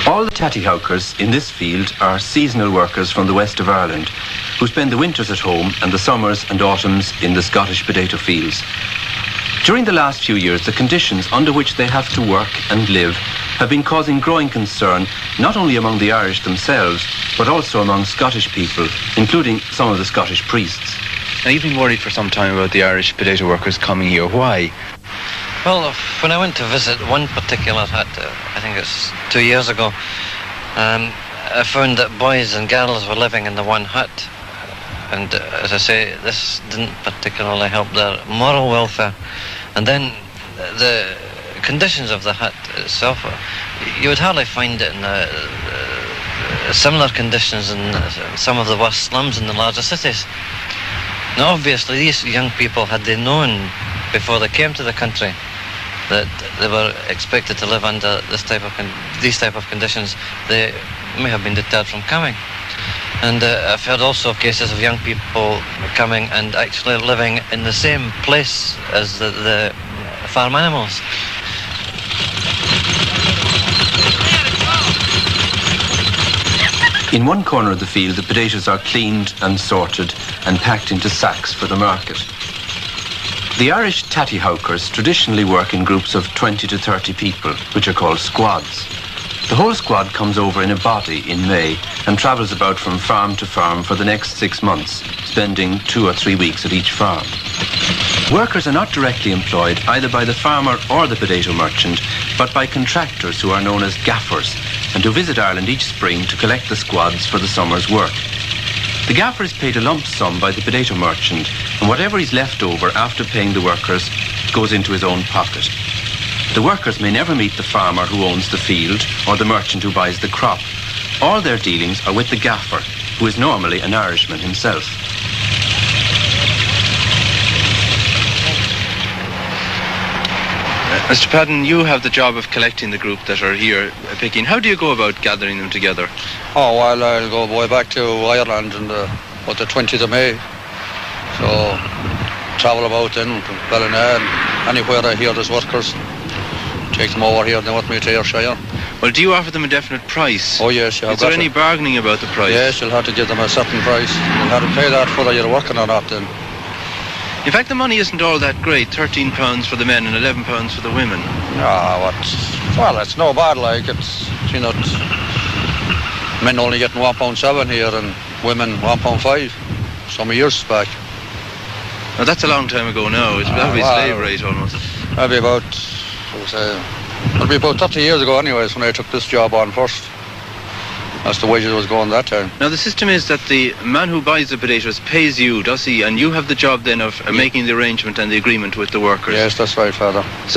All the tattyhowkers in this field are seasonal workers from the west of Ireland who spend the winters at home and the summers and autumns in the Scottish potato fields. During the last few years, the conditions under which they have to work and live have been causing growing concern not only among the Irish themselves, but also among Scottish people, including some of the Scottish priests. Now, you've been worried for some time about the Irish potato workers coming here. Why? Well, when I went to visit one particular hut, I think it's 2 years ago, I found that boys and girls were living in the one hut. And as I say, this didn't particularly help their moral welfare. And then the conditions of the hut itself, you would hardly find it in similar conditions in some of the worst slums in the larger cities. Now, obviously, these young people, had they known before they came to the country that they were expected to live under these type of conditions, they may have been deterred from coming. And I've heard also of cases of young people coming and actually living in the same place as the farm animals. In one corner of the field, the potatoes are cleaned and sorted and packed into sacks for the market. The Irish tattyhowkers traditionally work in groups of 20 to 30 people, which are called squads. The whole squad comes over in a body in May and travels about from farm to farm for the next 6 months, spending 2 or 3 weeks at each farm. Workers are not directly employed either by the farmer or the potato merchant, but by contractors who are known as gaffers and who visit Ireland each spring to collect the squads for the summer's work. The gaffer is paid a lump sum by the potato merchant, and whatever is left over after paying the workers goes into his own pocket. The workers may never meet the farmer who owns the field or the merchant who buys the crop. All their dealings are with the gaffer, who is normally an Irishman himself. Mr. Padden, you have the job of collecting the group that are here picking. How do you go about gathering them together? Oh, well, I'll go way back to Ireland on the 20th of May. So, travel about then to Ballina and anywhere I hear there's workers. Take them over here and they want me to Ayrshire. Well, do you offer them a definite price? Oh, yes. Is there any bargaining about the price? Yes, you'll have to give them a certain price. You'll have to pay that whether you're working or not then. In fact, the money isn't all that great. £13 for the men and £11 for the women. Well, it's no bad, like, it's, men only getting £1.7 here and women £1.5 some years back. Now, that's a long time ago now. That'll be slave rate almost. That'll be about 30 years ago anyways when I took this job on first. That's the wages was going that time. Now, the system is that the man who buys the potatoes pays you, does he? And you have the job then of making the arrangement and the agreement with the workers. Yes, that's right, Father. So